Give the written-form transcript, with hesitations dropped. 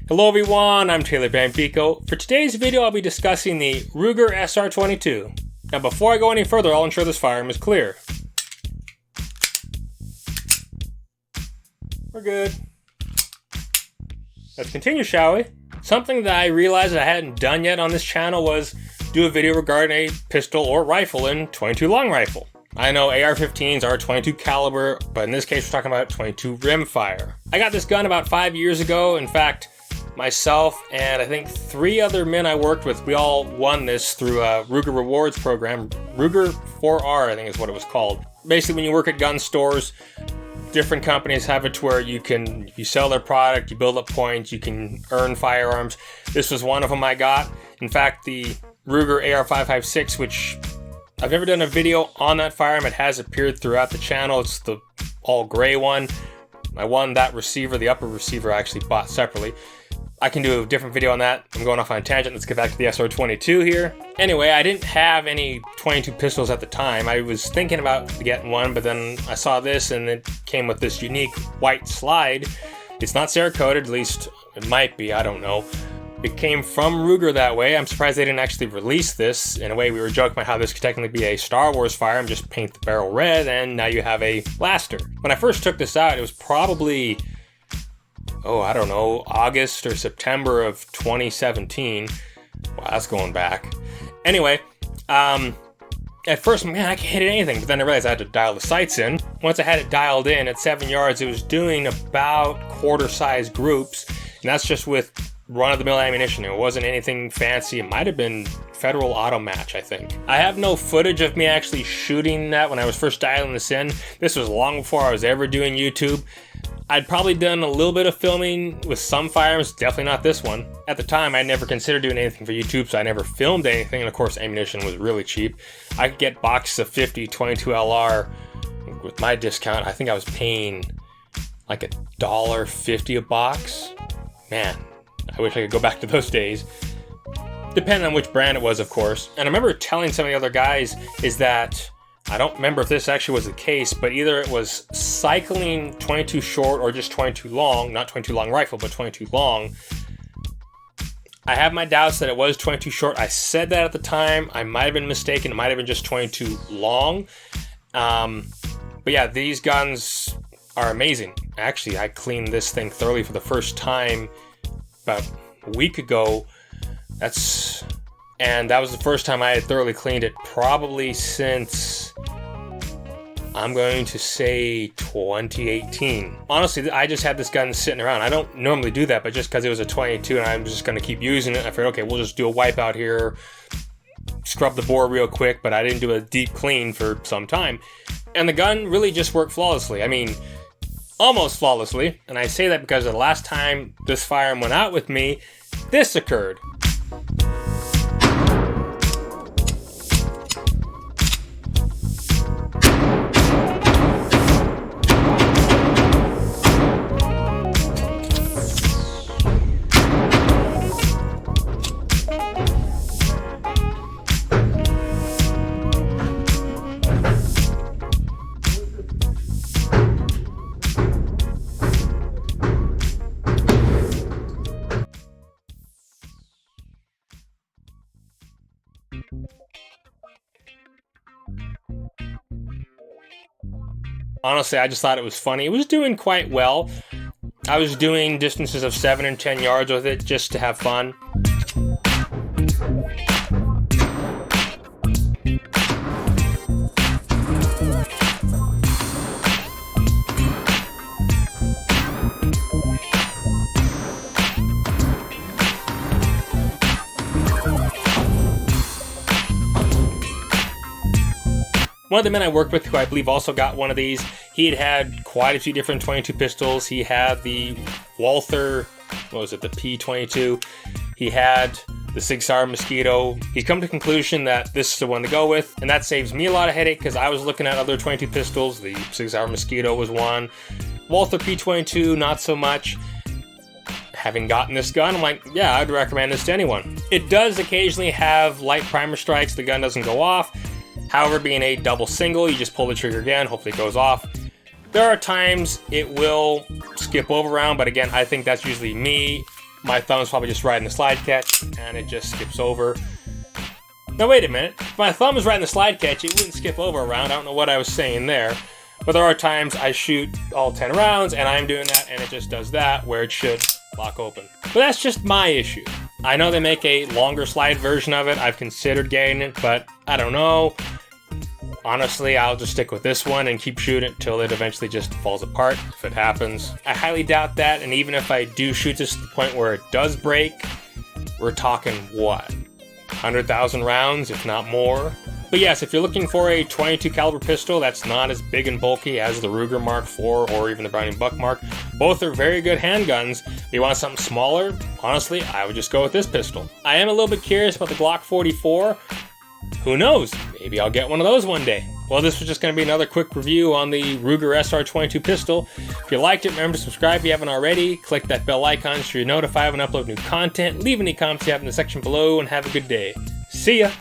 Hello everyone, I'm Taylor Bambico. For today's video, I'll be discussing the Ruger SR22. Now before I go any further, I'll ensure this firearm is clear. We're good. Let's continue, shall we? Something that I realized I hadn't done yet on this channel was do a video regarding a pistol or rifle in .22 long rifle. I know AR-15s are .22 caliber, but in this case we're talking about .22 rimfire. I got this gun about 5 years ago. In fact, myself and I think 3 other men I worked with, we all won this through a Ruger Rewards program. Ruger 4R, I think is what it was called. Basically, when you work at gun stores, different companies have it to where you sell their product, you build up points, you can earn firearms. This was one of them I got. In fact, the Ruger AR-556, which I've never done a video on that firearm. It has appeared throughout the channel. It's the all gray one. I won that receiver. The upper receiver I actually bought separately. I can do a different video on that. I'm going off on a tangent. Let's get back to the SR22 here. Anyway, I didn't have any .22 pistols at the time. I was thinking about getting one, but then I saw this and it came with this unique white slide. It's not Cerakoted, at least it might be, I don't know. It came from Ruger that way. I'm surprised they didn't actually release this. In a way, we were joking about how this could technically be a Star Wars firearm, just paint the barrel red, and now you have a blaster. When I first took this out, it was probably, I don't know, August or September of 2017. Wow, that's going back. Anyway, at first, man, I can't hit anything, but then I realized I had to dial the sights in. Once I had it dialed in at 7 yards, it was doing about quarter-size groups, and that's just with run-of-the-mill ammunition. It wasn't anything fancy. It might have been Federal Auto Match, I think. I have no footage of me actually shooting that when I was first dialing this in. This was long before I was ever doing YouTube. I'd probably done a little bit of filming with some firearms, definitely not this one. At the time, I never considered doing anything for YouTube, so I never filmed anything, and of course, ammunition was really cheap. I could get boxes of 50 .22 LR with my discount. I think I was paying like $1.50 a box. Man, I wish I could go back to those days. Depending on which brand it was, of course. And I remember telling some of the other guys is that, I don't remember if this actually was the case, but either it was cycling .22 short or just .22 long, not .22 long rifle, but .22 long. I have my doubts that it was .22 short. I said that at the time. I might have been mistaken. It might have been just .22 long. But yeah, these guns are amazing. Actually, I cleaned this thing thoroughly for the first time about a week ago. And that was the first time I had thoroughly cleaned it probably since, I'm going to say 2018. Honestly, I just had this gun sitting around. I don't normally do that, but just because it was a .22 and I'm just going to keep using it, I figured, okay, we'll just do a wipeout here, scrub the bore real quick, but I didn't do a deep clean for some time. And the gun really just worked flawlessly. I mean, almost flawlessly. And I say that because the last time this firearm went out with me, this occurred. Honestly, I just thought it was funny. It was doing quite well. I was doing distances of 7 and 10 yards with it just to have fun. One of the men I worked with, who I believe also got one of these, he had quite a few different .22 pistols. He had the Walther, what was it, the P22. He had the Sig Sauer Mosquito. He's come to the conclusion that this is the one to go with, and that saves me a lot of headache because I was looking at other .22 pistols. The Sig Sauer Mosquito was one. Walther P22, not so much. Having gotten this gun, I'm like, yeah, I'd recommend this to anyone. It does occasionally have light primer strikes. The gun doesn't go off. However, being a double single, you just pull the trigger again, hopefully it goes off. There are times it will skip over round, but again, I think that's usually me my thumb's probably just right in the slide catch, and it just skips over. Now wait a minute, if my thumb is right in the slide catch, it wouldn't skip over a round. I don't know what I was saying there. But there are times I shoot all 10 rounds, and I'm doing that, and it just does that, where it should lock open. But that's just my issue. I know they make a longer slide version of it. I've considered getting it, but I don't know. Honestly, I'll just stick with this one and keep shooting it until it eventually just falls apart, if it happens. I highly doubt that, and even if I do shoot this to the point where it does break, we're talking what? 100,000 rounds, if not more? But yes, if you're looking for a 22 caliber pistol that's not as big and bulky as the Ruger Mark IV or even the Browning Buck Mark, both are very good handguns. If you want something smaller, honestly, I would just go with this pistol. I am a little bit curious about the Glock 44. Who knows? Maybe I'll get one of those one day. Well, this was just going to be another quick review on the Ruger SR22 pistol. If you liked it, remember to subscribe if you haven't already. Click that bell icon so you're notified when I upload new content. Leave any comments you have in the section below, and have a good day. See ya!